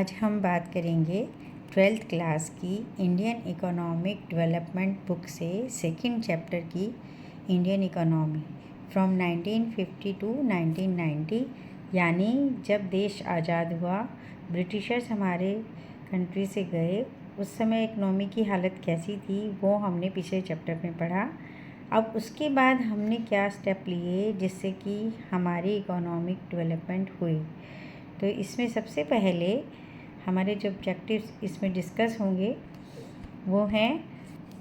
आज हम बात करेंगे 12th क्लास की इंडियन इकोनॉमिक डेवलपमेंट बुक से सेकंड चैप्टर की इंडियन इकोनॉमी फ्रॉम 1950 टू 1990, यानी जब देश आज़ाद हुआ, ब्रिटिशर्स हमारे कंट्री से गए, उस समय इकोनॉमी की हालत कैसी थी वो हमने पिछले चैप्टर में पढ़ा। अब उसके बाद हमने क्या स्टेप लिए जिससे कि हमारी इकोनॉमिक डेवलपमेंट हुई। तो इसमें सबसे पहले हमारे जो ऑब्जेक्टिव्स इसमें डिस्कस होंगे वो हैं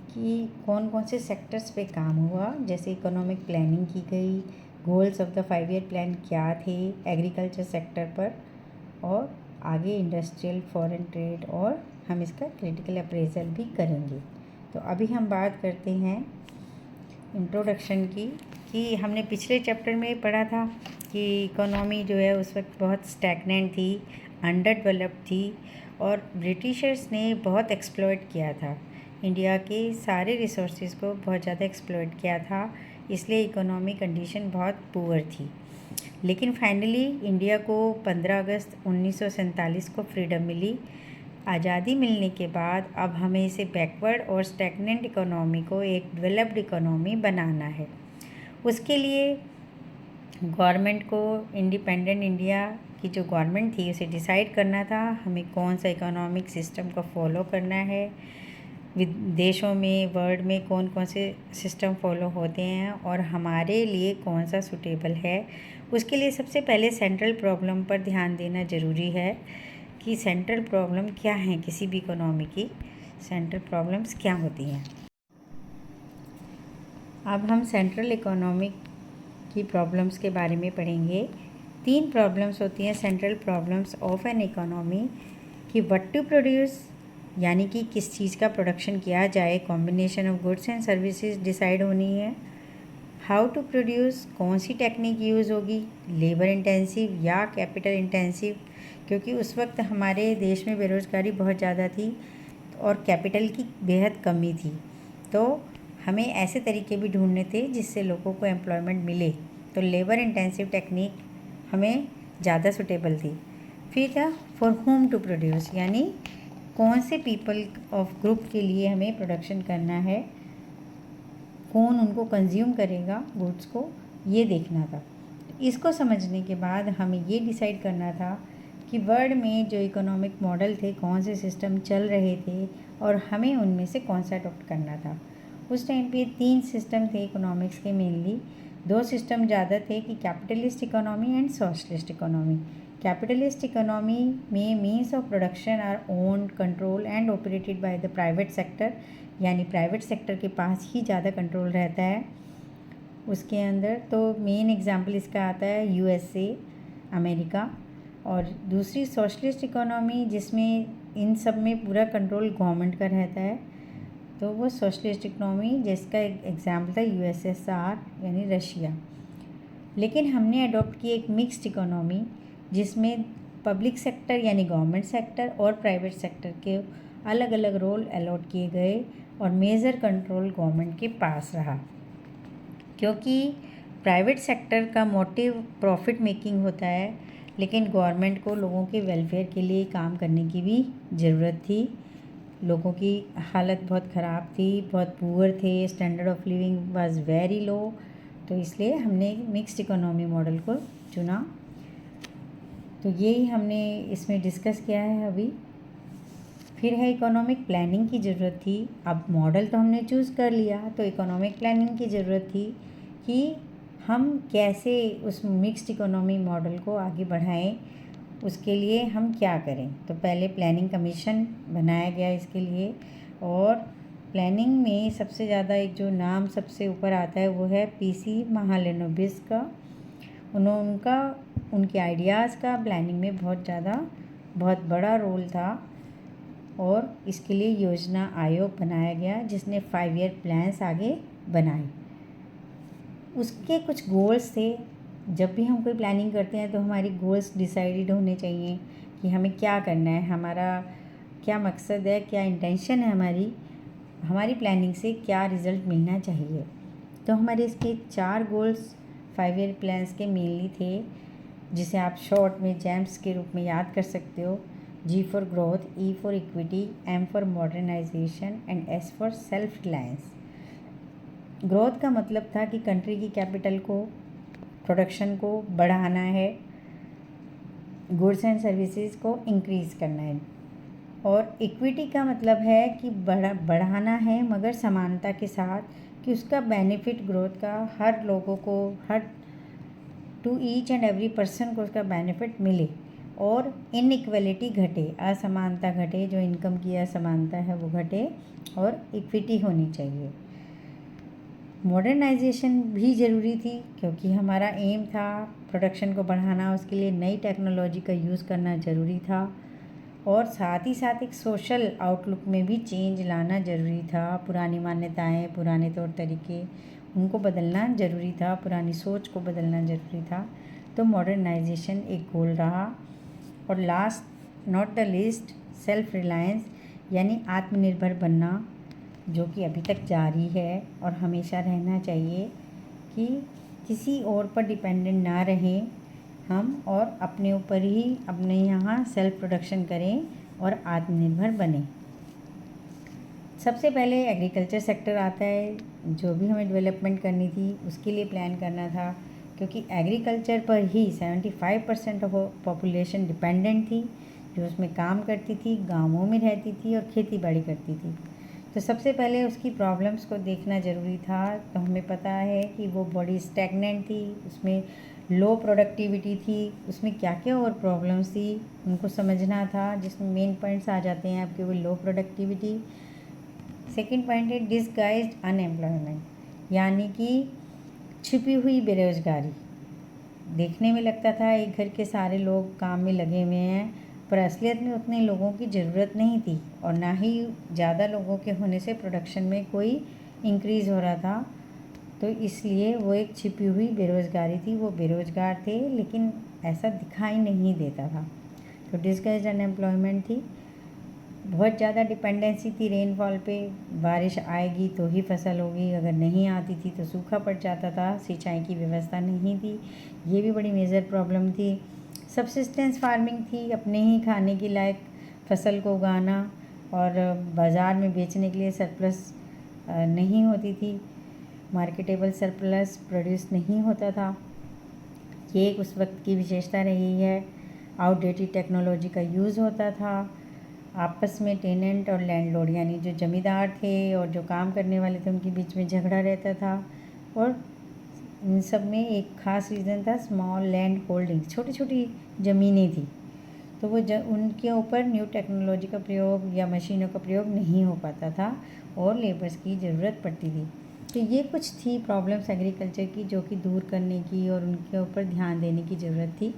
कि कौन कौन से सेक्टर्स पे काम हुआ, जैसे इकोनॉमिक प्लानिंग की गई, goals of the 5 year plan क्या थे एग्रीकल्चर सेक्टर पर, और आगे इंडस्ट्रियल, फॉरेन ट्रेड, और हम इसका क्रिटिकल अप्रेजल भी करेंगे। तो अभी हम बात करते हैं इंट्रोडक्शन की, कि हमने पिछले चैप्टर में पढ़ा था कि इकोनॉमी जो है उस वक्त बहुत स्टैग्नेंट थी, अंडर डेवलप्ड थी, और ब्रिटिशर्स ने बहुत एक्सप्लॉइट किया था, इंडिया के सारे रिसोर्सेज को बहुत ज़्यादा एक्सप्लॉइट किया था, इसलिए इकोनॉमी कंडीशन बहुत पुअर थी। लेकिन फाइनली इंडिया को 15 अगस्त 1947 को फ्रीडम मिली। आज़ादी मिलने के बाद अब हमें इसे बैकवर्ड और स्टैग्नेंट इकोनॉमी को एक डेवलप्ड इकोनॉमी बनाना है। उसके लिए गवर्नमेंट को, इंडिपेंडेंट इंडिया की जो गवर्नमेंट थी, उसे डिसाइड करना था हमें कौन सा इकोनॉमिक सिस्टम को फॉलो करना है, विदेशों में, वर्ल्ड में कौन कौन से सिस्टम फॉलो होते हैं और हमारे लिए कौन सा सूटेबल है। उसके लिए सबसे पहले सेंट्रल प्रॉब्लम पर ध्यान देना ज़रूरी है कि सेंट्रल प्रॉब्लम क्या हैं, किसी भी इकोनॉमी की सेंट्रल प्रॉब्लम्स क्या होती हैं। अब हम सेंट्रल इकोनॉमिक की प्रॉब्लम्स के बारे में पढ़ेंगे। 3 प्रॉब्लम्स होती हैं central problems of an economy, कि व्हाट टू प्रोड्यूस, यानी कि किस चीज़ का प्रोडक्शन किया जाए, combination of goods and services decide होनी है। हाउ टू प्रोड्यूस, कौन सी टेक्निक यूज़ होगी, लेबर इंटेंसिव या कैपिटल इंटेंसिव, क्योंकि उस वक्त हमारे देश में बेरोज़गारी बहुत ज़्यादा थी और कैपिटल की बेहद कमी थी, तो हमें ऐसे तरीके भी ढूंढने थे जिससे लोगों को एम्प्लॉयमेंट मिले, तो लेबर इंटेंसिव टेक्निक हमें ज़्यादा सूटेबल थी। फिर था फॉर होम टू प्रोड्यूस, यानी कौन से पीपल ऑफ ग्रुप के लिए हमें प्रोडक्शन करना है, कौन उनको कंज्यूम करेगा गुड्स को, ये देखना था। इसको समझने के बाद हमें ये डिसाइड करना था कि वर्ल्ड में जो इकोनॉमिक मॉडल थे, कौन से सिस्टम चल रहे थे और हमें उनमें से कौन सा अडॉप्ट करना था। उस टाइम पे 3 सिस्टम थे इकोनॉमिक्स के, मेनली 2 सिस्टम ज़्यादा थे कि capitalist economy and socialist economy. Capitalist economy में means of production are owned, control and operated by the private sector, यानी प्राइवेट सेक्टर के पास ही ज़्यादा कंट्रोल रहता है उसके अंदर। तो मेन एग्जाम्पल इसका आता है यूएसए, अमेरिका। और दूसरी सोशलिस्ट इकोनॉमी, जिसमें इन सब में पूरा कंट्रोल गवर्नमेंट का रहता है, तो वो सोशलिस्ट इकोनॉमी, जिसका एक एग्जाम्पल था यूएसएसआर यानी रशिया। लेकिन हमने अडॉप्ट की एक मिक्स्ड इकोनॉमी, जिसमें पब्लिक सेक्टर यानी गवर्नमेंट सेक्टर और प्राइवेट सेक्टर के अलग अलग रोल अलॉट किए गए और मेजर कंट्रोल गवर्नमेंट के पास रहा, क्योंकि प्राइवेट सेक्टर का मोटिव प्रॉफिट मेकिंग होता है, लेकिन गवर्नमेंट को लोगों के वेलफेयर के लिए काम करने की भी ज़रूरत थी। लोगों की हालत बहुत ख़राब थी, बहुत पुअर थे, standard of living was very low, तो इसलिए हमने मिक्स्ड इकोनॉमी मॉडल को चुना। तो यही हमने इसमें डिस्कस किया है अभी। फिर है इकोनॉमिक प्लानिंग की ज़रूरत थी। अब मॉडल तो हमने चूज़ कर लिया, तो इकोनॉमिक प्लानिंग की ज़रूरत थी कि हम कैसे उस मिक्स्ड इकोनॉमी मॉडल को आगे बढ़ाएं, उसके लिए हम क्या करें। तो पहले प्लानिंग कमीशन बनाया गया इसके लिए, और प्लानिंग में सबसे ज़्यादा एक जो नाम सबसे ऊपर आता है वो है पीसी महालेनोबिस का। उनके आइडियाज़ का प्लानिंग में बहुत बड़ा रोल था, और इसके लिए योजना आयोग बनाया गया जिसने 5 ईयर प्लान्स आगे बनाए। उसके कुछ गोल्स थे। जब भी हम कोई प्लानिंग करते हैं तो हमारी गोल्स डिसाइडेड होने चाहिए कि हमें क्या करना है, हमारा क्या मकसद है, क्या इंटेंशन है, हमारी प्लानिंग से क्या रिज़ल्ट मिलना चाहिए। तो हमारे इसके 4 गोल्स 5 ईयर प्लान्स के मेनली थे, जिसे आप शॉर्ट में जेम्स के रूप में याद कर सकते हो। G for growth, E for equity, M for modernization and S for self reliance। Growth का मतलब था कि कंट्री की कैपिटल को, प्रोडक्शन को बढ़ाना है, गुड्स एंड सर्विसेज को इंक्रीज़ करना है। और इक्विटी का मतलब है कि बढ़ाना है मगर समानता के साथ, कि उसका बेनिफिट ग्रोथ का हर लोगों को, हर to each and every person को उसका बेनिफिट मिले और इनइक्वलिटी घटे, असमानता घटे, जो इनकम की असमानता है वो घटे और इक्विटी होनी चाहिए। मॉडर्नाइजेशन भी ज़रूरी थी क्योंकि हमारा एम था प्रोडक्शन को बढ़ाना, उसके लिए नई टेक्नोलॉजी का यूज़ करना ज़रूरी था और साथ ही साथ एक सोशल आउटलुक में भी चेंज लाना ज़रूरी था। पुरानी मान्यताएं, पुराने तौर तरीके, उनको बदलना ज़रूरी था, पुरानी सोच को बदलना ज़रूरी था। तो मॉडर्नाइजेशन एक गोल रहा। और last not the least, self reliance यानी आत्मनिर्भर बनना, जो कि अभी तक जारी है और हमेशा रहना चाहिए, कि किसी और पर डिपेंडेंट ना रहें हम और अपने ऊपर ही अपने यहाँ सेल्फ प्रोडक्शन करें और आत्मनिर्भर बने। सबसे पहले एग्रीकल्चर सेक्टर आता है। जो भी हमें डेवलपमेंट करनी थी उसके लिए प्लान करना था, क्योंकि एग्रीकल्चर पर ही 75% ऑफ पॉपुलेशन डिपेंडेंट थी, जो उसमें काम करती थी, गांवों में रहती थी और खेती बाड़ी करती थी। तो सबसे पहले उसकी प्रॉब्लम्स को देखना ज़रूरी था। तो हमें पता है कि वो बड़ी स्टैगनेंट थी, उसमें लो प्रोडक्टिविटी थी, उसमें क्या क्या और प्रॉब्लम्स थी उनको समझना था, जिसमें मेन पॉइंट्स आ जाते हैं आपके, वो लो प्रोडक्टिविटी। सेकंड पॉइंट है डिसगाइज्ड अनएम्प्लॉयमेंट, यानी कि छिपी हुई बेरोज़गारी। देखने में लगता था एक घर के सारे लोग काम में लगे हुए हैं, पर असलियत में उतने लोगों की ज़रूरत नहीं थी और ना ही ज़्यादा लोगों के होने से प्रोडक्शन में कोई इंक्रीज़ हो रहा था। तो इसलिए वो एक छिपी हुई बेरोज़गारी थी, वो बेरोज़गार थे लेकिन ऐसा दिखाई नहीं देता था। तो डिसगाइज्ड अनएम्प्लॉयमेंट थी। बहुत ज़्यादा डिपेंडेंसी थी रेनफॉल पे, बारिश आएगी तो ही फसल होगी, अगर नहीं आती थी तो सूखा पड़ जाता था, सिंचाई की व्यवस्था नहीं थी, ये भी बड़ी मेजर प्रॉब्लम थी। सबसिस्टेंस फार्मिंग थी, अपने ही खाने के लायक फसल को उगाना और बाज़ार में बेचने के लिए सरप्लस नहीं होती थी, मार्केटेबल सरप्लस प्रोड्यूस नहीं होता था। ये एक उस वक्त की विशेषता रही है। आउटडेटेड टेक्नोलॉजी का यूज़ होता था। आपस में टेनेंट और लैंडलॉर्ड यानी जो ज़मींदार थे और जो काम करने वाले थे उनके बीच में झगड़ा रहता था। और इन सब में एक ख़ास रीज़न था स्मॉल लैंड होल्डिंग, छोटी छोटी ज़मीनें थी, तो वो उनके ऊपर न्यू टेक्नोलॉजी का प्रयोग या मशीनों का प्रयोग नहीं हो पाता था और लेबर्स की ज़रूरत पड़ती थी। तो ये कुछ थी प्रॉब्लम्स एग्रीकल्चर की, जो कि दूर करने की और उनके ऊपर ध्यान देने की ज़रूरत थी।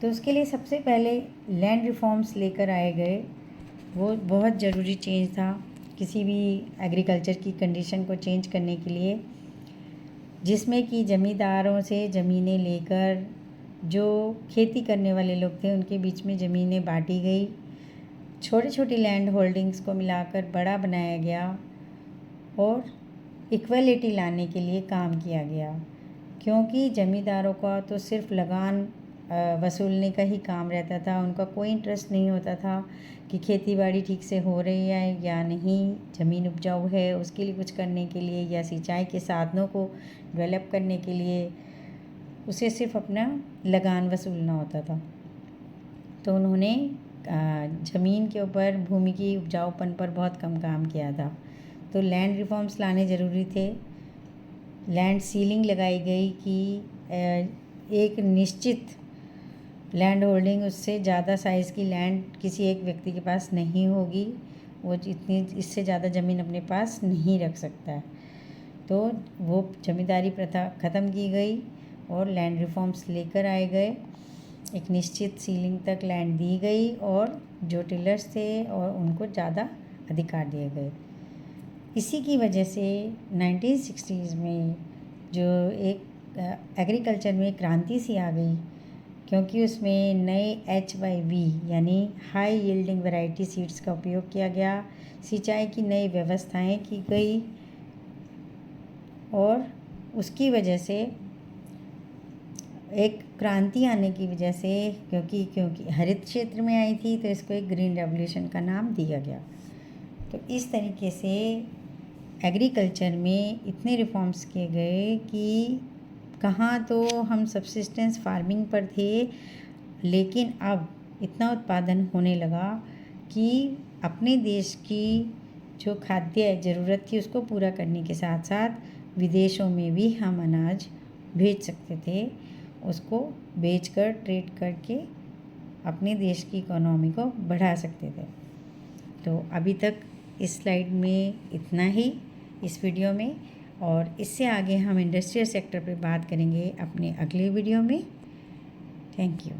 तो उसके लिए सबसे पहले लैंड रिफॉर्म्स लेकर आए गए। वो बहुत ज़रूरी चेंज था किसी भी एग्रीकल्चर की कंडीशन को चेंज करने के लिए, जिसमें कि ज़मींदारों से ज़मीनें लेकर जो खेती करने वाले लोग थे उनके बीच में ज़मीनें बांटी गई, छोटी छोटी लैंड होल्डिंग्स को मिलाकर बड़ा बनाया गया और इक्वलिटी लाने के लिए काम किया गया। क्योंकि ज़मींदारों का तो सिर्फ लगान वसूलने का ही काम रहता था, उनका कोई इंटरेस्ट नहीं होता था कि खेती बाड़ी ठीक से हो रही है या नहीं, ज़मीन उपजाऊ है उसके लिए कुछ करने के लिए या सिंचाई के साधनों को डेवलप करने के लिए, उसे सिर्फ अपना लगान वसूलना होता था। तो उन्होंने ज़मीन के ऊपर, भूमि की उपजाऊपन पर बहुत कम काम किया था। तो लैंड रिफॉर्म्स लाने ज़रूरी थे। लैंड सीलिंग लगाई गई कि एक निश्चित लैंड होल्डिंग, उससे ज़्यादा साइज़ की लैंड किसी एक व्यक्ति के पास नहीं होगी, वो इतनी इससे ज़्यादा ज़मीन अपने पास नहीं रख सकता है। तो वो जमींदारी प्रथा ख़त्म की गई और लैंड रिफॉर्म्स लेकर आए गए। एक निश्चित सीलिंग तक लैंड दी गई और जो टिलर्स थे और उनको ज़्यादा अधिकार दिए गए। इसी की वजह से 1960s में जो एक एग्रीकल्चर में क्रांति सी आ गई, क्योंकि उसमें नए HYV यानी हाई यील्डिंग वैरायटी सीड्स का उपयोग किया गया, सिंचाई की नई व्यवस्थाएं की गई और उसकी वजह से एक क्रांति आने की वजह से, क्योंकि हरित क्षेत्र में आई थी तो इसको एक ग्रीन रेवोल्यूशन का नाम दिया गया। तो इस तरीके से एग्रीकल्चर में इतने रिफॉर्म्स किए गए कि कहाँ तो हम सब्सिस्टेंस फार्मिंग पर थे, लेकिन अब इतना उत्पादन होने लगा कि अपने देश की जो खाद्य ज़रूरत थी उसको पूरा करने के साथ साथ विदेशों में भी हम अनाज भेज सकते थे, उसको बेचकर ट्रेड करके अपने देश की इकोनॉमी को बढ़ा सकते थे। तो अभी तक इस स्लाइड में इतना ही इस वीडियो में, और इससे आगे हम इंडस्ट्रियल सेक्टर पे बात करेंगे अपने अगले वीडियो में। Thank you.